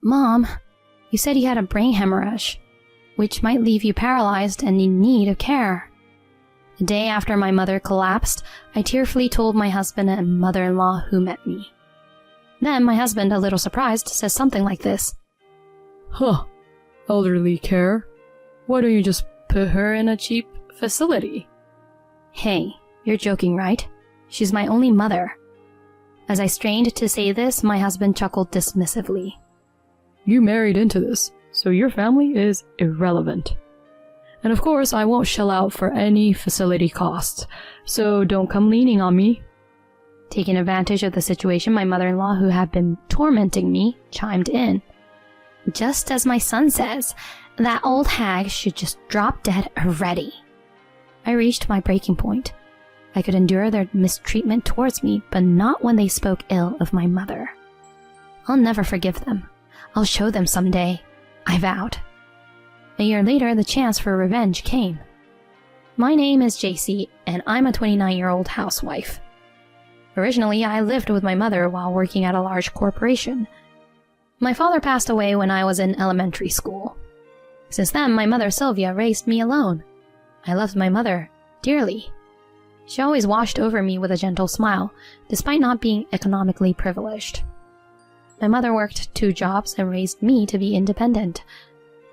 Mom, you said you had a brain hemorrhage, which might leave you paralyzed and in need of care. The day after my mother collapsed, I tearfully told my husband and mother-in-law who met me. Then my husband, a little surprised, says something like this. Huh, elderly care? Why don't you just put her in a cheap facility? Hey, you're joking, right? She's my only mother. As I strained to say this, my husband chuckled dismissively. You married into this, so your family is irrelevant. And of course, I won't shell out for any facility costs, so don't come leaning on me. Taking advantage of the situation, my mother-in-law, who had been tormenting me, chimed in. Just as my son says, that old hag should just drop dead already. I reached my breaking point. I could endure their mistreatment towards me, but not when they spoke ill of my mother. I'll never forgive them. I'll show them someday, I vowed. A year later, the chance for revenge came. My name is JC, and I'm a 29-year-old housewife. Originally, I lived with my mother while working at a large corporation. My father passed away when I was in elementary school. Since then, my mother Sylvia raised me alone. I loved my mother dearly. She always watched over me with a gentle smile, despite not being economically privileged. My mother worked 2 jobs and raised me to be independent.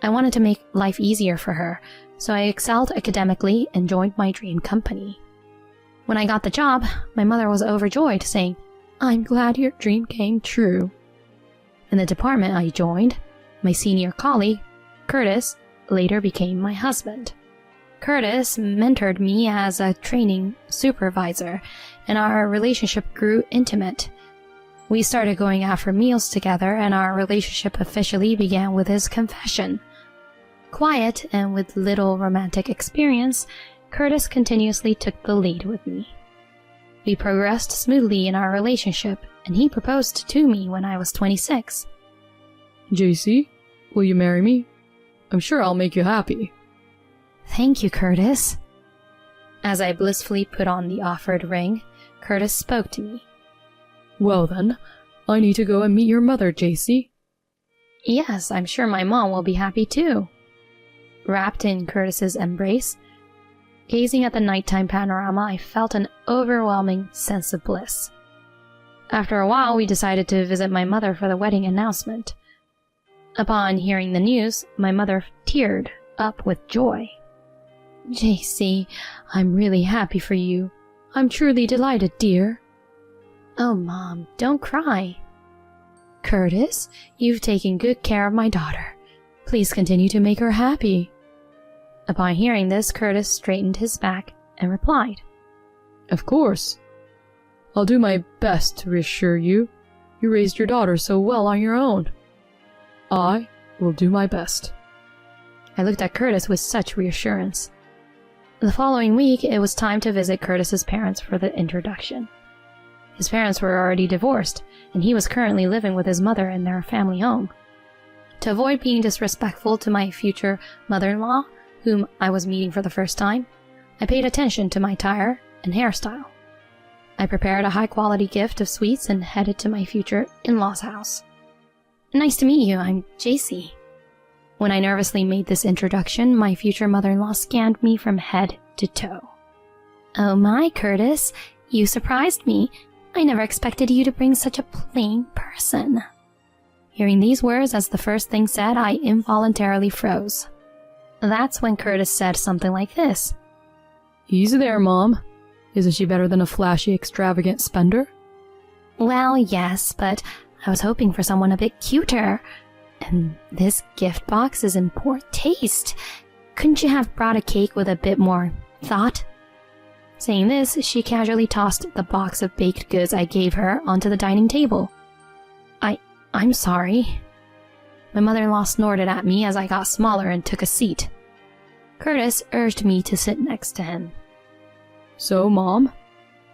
I wanted to make life easier for her, so I excelled academically and joined my dream company. When I got the job, my mother was overjoyed, saying, "I'm glad your dream came true." In the department I joined, my senior colleague, Curtis, later became my husband. Curtis mentored me as a training supervisor, and our relationship grew intimate. We started going out for meals together, and our relationship officially began with his confession. Quiet and with little romantic experience, Curtis continuously took the lead with me. We progressed smoothly in our relationship, and he proposed to me when I was 26. JC, will you marry me? I'm sure I'll make you happy. Thank you, Curtis. As I blissfully put on the offered ring, Curtis spoke to me. Well then, I need to go and meet your mother, JC. Yes, I'm sure my mom will be happy too. Wrapped in Curtis's embrace, gazing at the nighttime panorama, I felt an overwhelming sense of bliss. After a while, we decided to visit my mother for the wedding announcement. Upon hearing the news, my mother teared up with joy. JC, I'm really happy for you. I'm truly delighted, dear. Oh, Mom, don't cry. Curtis, you've taken good care of my daughter. Please continue to make her happy. Upon hearing this, Curtis straightened his back and replied, Of course. I'll do my best to reassure you. You raised your daughter so well on your own. I will do my best. I looked at Curtis with such reassurance. The following week, it was time to visit Curtis's parents for the introduction. His parents were already divorced, and he was currently living with his mother in their family home. To avoid being disrespectful to my future mother-in-law, whom I was meeting for the first time, I paid attention to my attire and hairstyle. I prepared a high-quality gift of sweets and headed to my future in-law's house. Nice to meet you, I'm JC. When I nervously made this introduction, my future mother-in-law scanned me from head to toe. Oh my, Curtis, you surprised me. I never expected you to bring such a plain person. Hearing these words as the first thing said, I involuntarily froze. That's when Curtis said something like this. Easy there, Mom. Isn't she better than a flashy, extravagant spender? Well, yes, but I was hoping for someone a bit cuter. And this gift box is in poor taste. Couldn't you have brought a cake with a bit more thought? Saying this, she casually tossed the box of baked goods I gave her onto the dining table. I'm sorry. My mother-in-law snorted at me as I got smaller and took a seat. Curtis urged me to sit next to him. So, Mom,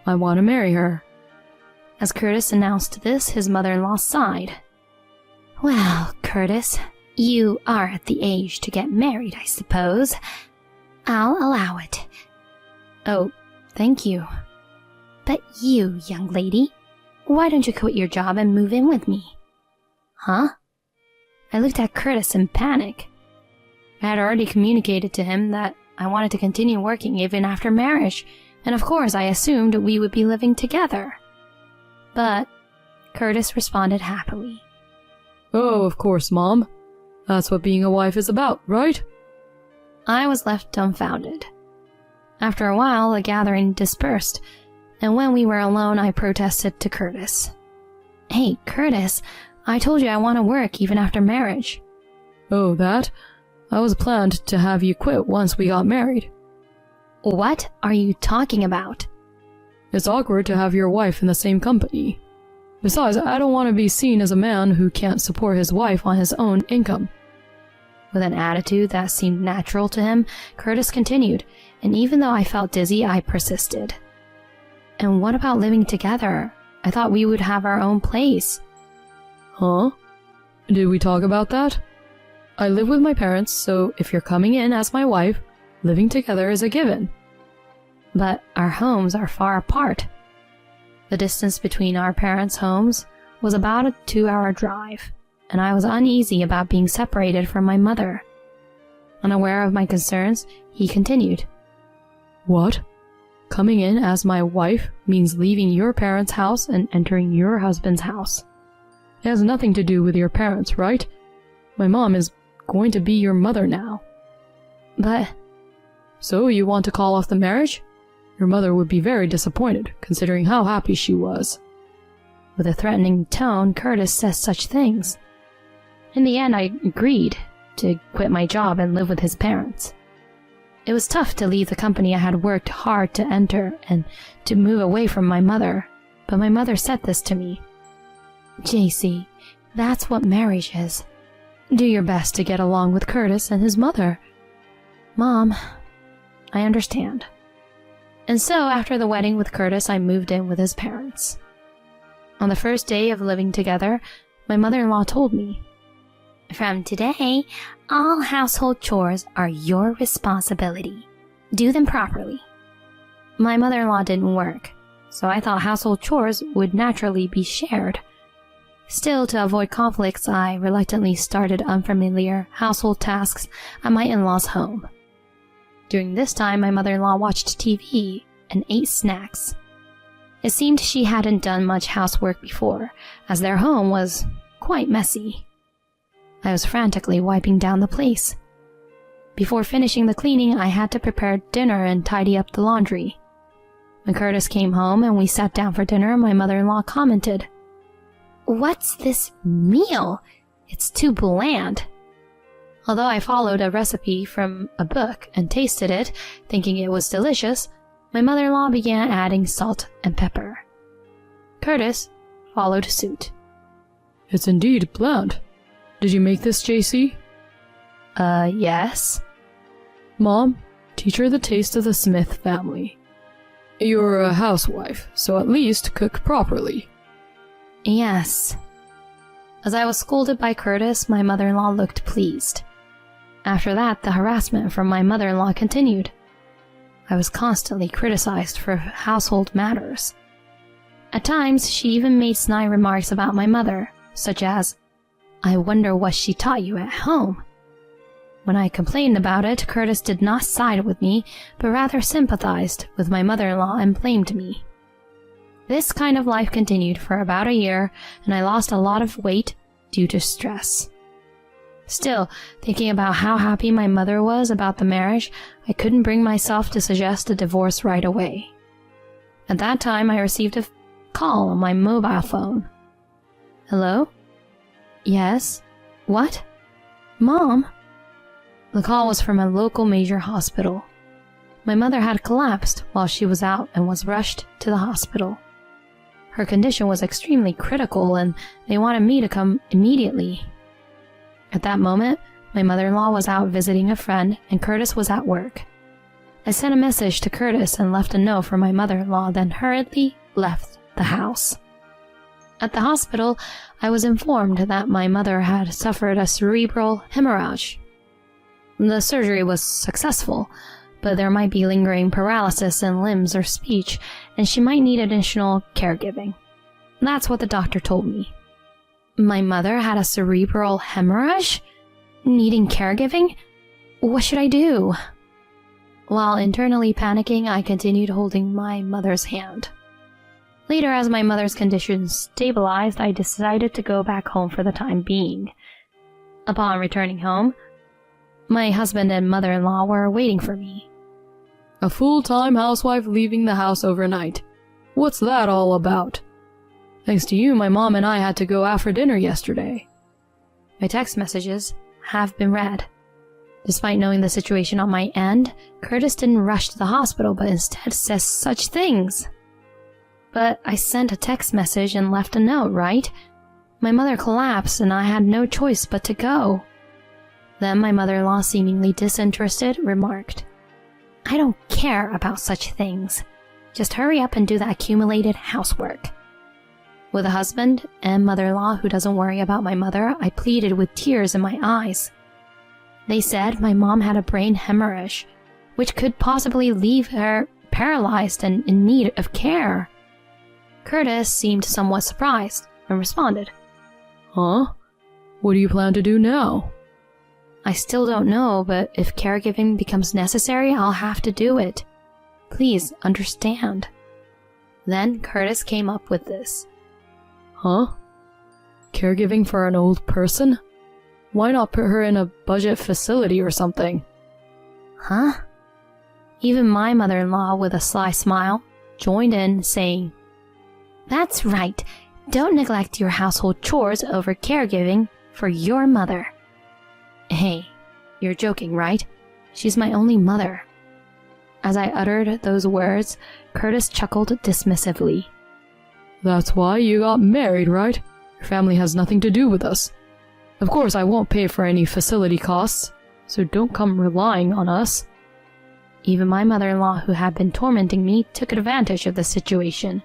I want to marry her. As Curtis announced this, his mother-in-law sighed. Well, Curtis, you are at the age to get married, I suppose. I'll allow it. Oh, thank you. But you, young lady, why don't you quit your job and move in with me? Huh? I looked at Curtis in panic. I had already communicated to him that I wanted to continue working even after marriage, and of course I assumed we would be living together. But Curtis responded happily. Oh, of course, Mom. That's what being a wife is about, right? I was left dumbfounded. After a while, the gathering dispersed, and when we were alone, I protested to Curtis. Hey, Curtis, I told you I want to work even after marriage. Oh, that? I was planned to have you quit once we got married. What are you talking about? It's awkward to have your wife in the same company. Besides, I don't want to be seen as a man who can't support his wife on his own income. With an attitude that seemed natural to him, Curtis continued, and even though I felt dizzy, I persisted. And what about living together? I thought we would have our own place. Huh? Did we talk about that? I live with my parents, so if you're coming in as my wife, living together is a given. But our homes are far apart. The distance between our parents' homes was about a 2-hour drive, and I was uneasy about being separated from my mother. Unaware of my concerns, he continued. What? Coming in as my wife means leaving your parents' house and entering your husband's house. It has nothing to do with your parents, right? My mom is going to be your mother now. But... So you want to call off the marriage? Your mother would be very disappointed, considering how happy she was. With a threatening tone, Curtis says such things. In the end, I agreed to quit my job and live with his parents. It was tough to leave the company I had worked hard to enter and to move away from my mother, but my mother said this to me. JC, that's what marriage is. Do your best to get along with Curtis and his mother. Mom, I understand. And so, after the wedding with Curtis, I moved in with his parents. On the first day of living together, my mother-in-law told me, "From today, all household chores are your responsibility. Do them properly." My mother-in-law didn't work, so I thought household chores would naturally be shared. Still, to avoid conflicts, I reluctantly started unfamiliar household tasks at my in-laws' home. During this time, my mother-in-law watched TV and ate snacks. It seemed she hadn't done much housework before, as their home was quite messy. I was frantically wiping down the place. Before finishing the cleaning, I had to prepare dinner and tidy up the laundry. When Curtis came home and we sat down for dinner, my mother-in-law commented, "What's this meal? It's too bland." Although I followed a recipe from a book and tasted it, thinking it was delicious, my mother-in-law began adding salt and pepper. Curtis followed suit. It's indeed bland. Did you make this, JC? Yes. Mom, teach her the taste of the Smith family. You're a housewife, so at least cook properly. Yes. As I was scolded by Curtis, my mother-in-law looked pleased. After that, the harassment from my mother-in-law continued. I was constantly criticized for household matters. At times, she even made snide remarks about my mother, such as, "I wonder what she taught you at home." When I complained about it, Curtis did not side with me, but rather sympathized with my mother-in-law and blamed me. This kind of life continued for about a year, and I lost a lot of weight due to stress. Still, thinking about how happy my mother was about the marriage, I couldn't bring myself to suggest a divorce right away. At that time, I received a call on my mobile phone. "Hello? Yes? What? Mom?" The call was from a local major hospital. My mother had collapsed while she was out and was rushed to the hospital. Her condition was extremely critical and they wanted me to come immediately. At that moment, my mother-in-law was out visiting a friend and Curtis was at work. I sent a message to Curtis and left a note for my mother-in-law, then hurriedly left the house. At the hospital, I was informed that my mother had suffered a cerebral hemorrhage. The surgery was successful, but there might be lingering paralysis in limbs or speech, and she might need additional caregiving. That's what the doctor told me. My mother had a cerebral hemorrhage? Needing caregiving? What should I do? While internally panicking, I continued holding my mother's hand. Later, as my mother's condition stabilized, I decided to go back home for the time being. Upon returning home, my husband and mother-in-law were waiting for me. A full-time housewife leaving the house overnight. What's that all about? Thanks to you, my mom and I had to go out for dinner yesterday. My text messages have been read. Despite knowing the situation on my end, Curtis didn't rush to the hospital but instead says such things. But I sent a text message and left a note, right? My mother collapsed and I had no choice but to go. Then my mother-in-law, seemingly disinterested, remarked, I don't care about such things. Just hurry up and do the accumulated housework. With a husband and mother-in-law who doesn't worry about my mother, I pleaded with tears in my eyes. They said my mom had a brain hemorrhage, which could possibly leave her paralyzed and in need of care. Curtis seemed somewhat surprised and responded, Huh? What do you plan to do now? I still don't know, but if caregiving becomes necessary, I'll have to do it. Please understand. Then Curtis came up with this. Huh? Caregiving for an old person? Why not put her in a budget facility or something? Huh? Even my mother-in-law, with a sly smile, joined in, saying, That's right. Don't neglect your household chores over caregiving for your mother. Hey, you're joking, right? She's my only mother. As I uttered those words, Curtis chuckled dismissively. That's why you got married, right? Your family has nothing to do with us. Of course, I won't pay for any facility costs, so don't come relying on us. Even my mother-in-law, who had been tormenting me, took advantage of the situation.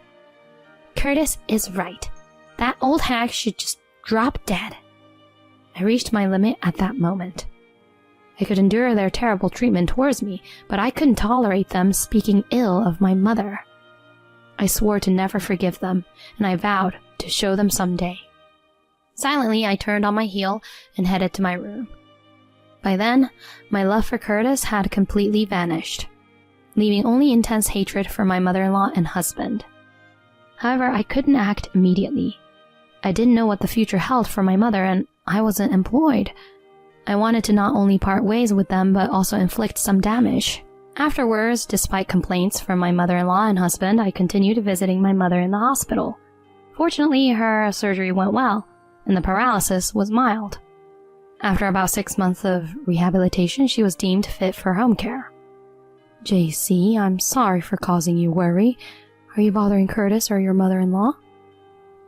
Curtis is right. That old hag should just drop dead. I reached my limit at that moment. I could endure their terrible treatment towards me, but I couldn't tolerate them speaking ill of my mother. I swore to never forgive them, and I vowed to show them someday. Silently, I turned on my heel and headed to my room. By then, my love for Curtis had completely vanished, leaving only intense hatred for my mother-in-law and husband. However, I couldn't act immediately. I didn't know what the future held for my mother, and I wasn't employed. I wanted to not only part ways with them, but also inflict some damage. Afterwards, despite complaints from my mother-in-law and husband, I continued visiting my mother in the hospital. Fortunately, her surgery went well, and the paralysis was mild. After about 6 months of rehabilitation, she was deemed fit for home care. JC, I'm sorry for causing you worry. Are you bothering Curtis or your mother-in-law?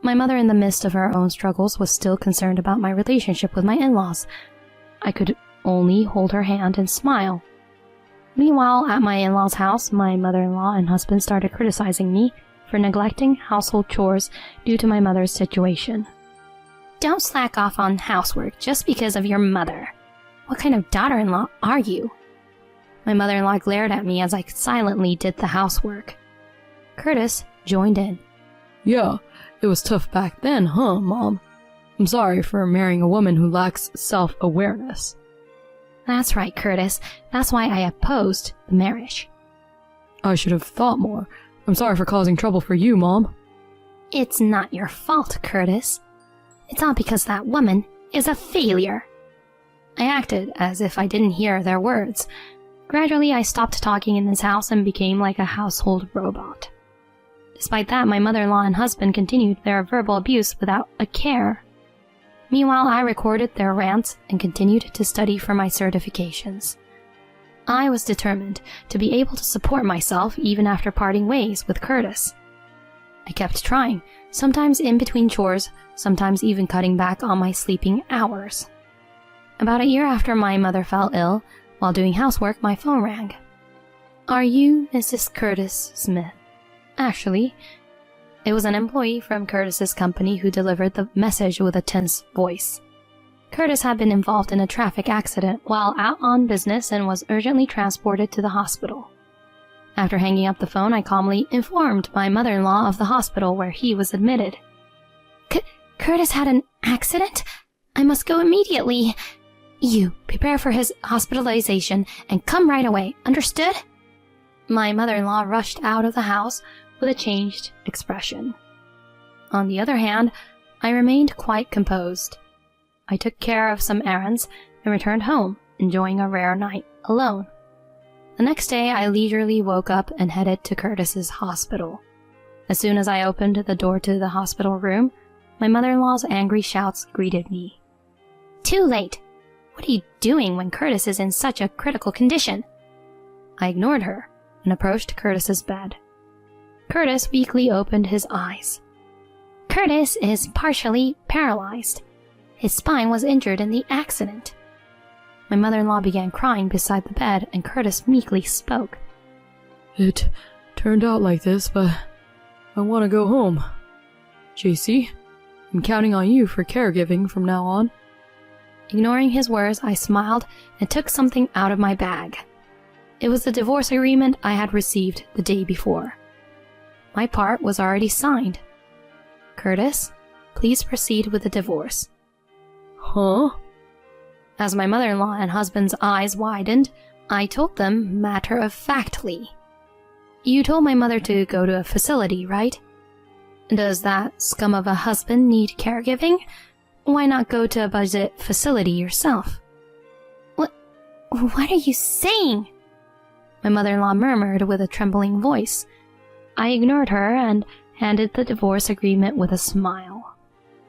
My mother, in the midst of her own struggles, was still concerned about my relationship with my in-laws. I could only hold her hand and smile. Meanwhile, at my in-laws' house, my mother-in-law and husband started criticizing me for neglecting household chores due to my mother's situation. Don't slack off on housework just because of your mother. What kind of daughter-in-law are you? My mother-in-law glared at me as I silently did the housework. Curtis joined in. Yeah, it was tough back then, huh, Mom? I'm sorry for marrying a woman who lacks self-awareness. That's right, Curtis. That's why I opposed the marriage. I should have thought more. I'm sorry for causing trouble for you, Mom. It's not your fault, Curtis. It's all because that woman is a failure. I acted as if I didn't hear their words. Gradually, I stopped talking in this house and became like a household robot. Despite that, my mother-in-law and husband continued their verbal abuse without a care. Meanwhile, I recorded their rants and continued to study for my certifications. I was determined to be able to support myself even after parting ways with Curtis. I kept trying, sometimes in between chores, sometimes even cutting back on my sleeping hours. About a year after my mother fell ill, while doing housework, my phone rang. Are you Mrs. Curtis Smith? Actually, it was an employee from Curtis's company who delivered the message with a tense voice. Curtis had been involved in a traffic accident while out on business and was urgently transported to the hospital. After hanging up the phone, I calmly informed my mother-in-law of the hospital where he was admitted. Curtis had an accident? I must go immediately. You prepare for his hospitalization and come right away, understood? My mother-in-law rushed out of the house with a changed expression. On the other hand, I remained quite composed. I took care of some errands and returned home, enjoying a rare night alone. The next day, I leisurely woke up and headed to Curtis's hospital. As soon as I opened the door to the hospital room, my mother-in-law's angry shouts greeted me. Too late! What are you doing when Curtis is in such a critical condition? I ignored her and approached Curtis's bed. Curtis weakly opened his eyes. Curtis is partially paralyzed. His spine was injured in the accident. My mother-in-law began crying beside the bed, and Curtis meekly spoke. It turned out like this, but I want to go home. JC, I'm counting on you for caregiving from now on. Ignoring his words, I smiled and took something out of my bag. It was the divorce agreement I had received the day before. My part was already signed. Curtis, please proceed with the divorce. Huh? As my mother-in-law and husband's eyes widened, I told them matter-of-factly. You told my mother to go to a facility, right? Does that scum of a husband need caregiving? Why not go to a budget facility yourself? What are you saying? My mother-in-law murmured with a trembling voice. I ignored her and handed the divorce agreement with a smile.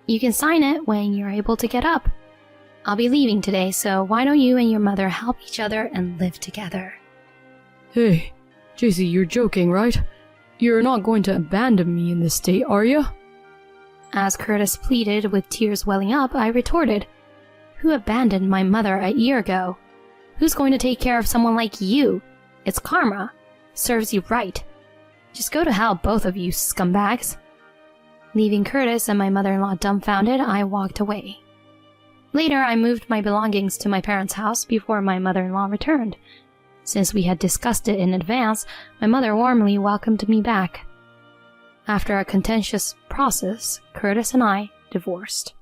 You can sign it when you're able to get up. I'll be leaving today, so why don't you and your mother help each other and live together? Hey, JC, you're joking, right? You're not going to abandon me in this state, are you? As Curtis pleaded with tears welling up, I retorted, Who abandoned my mother a year ago? Who's going to take care of someone like you? It's karma. Serves you right. Just go to hell, both of you scumbags. Leaving Curtis and my mother-in-law dumbfounded, I walked away. Later, I moved my belongings to my parents' house before my mother-in-law returned. Since we had discussed it in advance, my mother warmly welcomed me back. After a contentious process, Curtis and I divorced.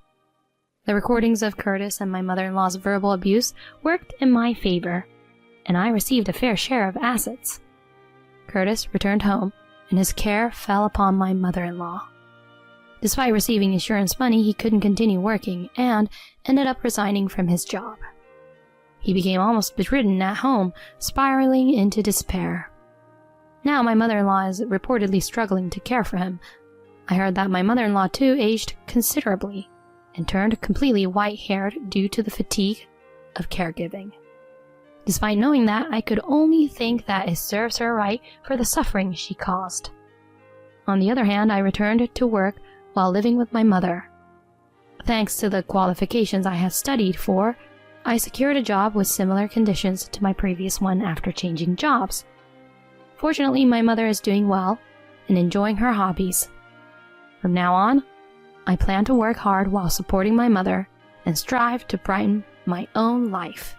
The recordings of Curtis and my mother-in-law's verbal abuse worked in my favor, and I received a fair share of assets. Curtis returned home, and his care fell upon my mother-in-law. Despite receiving insurance money, he couldn't continue working and ended up resigning from his job. He became almost bedridden at home, spiraling into despair. Now my mother-in-law is reportedly struggling to care for him. I heard that my mother-in-law too aged considerably and turned completely white-haired due to the fatigue of caregiving. Despite knowing that, I could only think that it serves her right for the suffering she caused. On the other hand, I returned to work while living with my mother. Thanks to the qualifications I had studied for, I secured a job with similar conditions to my previous one after changing jobs. Fortunately, my mother is doing well and enjoying her hobbies. From now on, I plan to work hard while supporting my mother and strive to brighten my own life.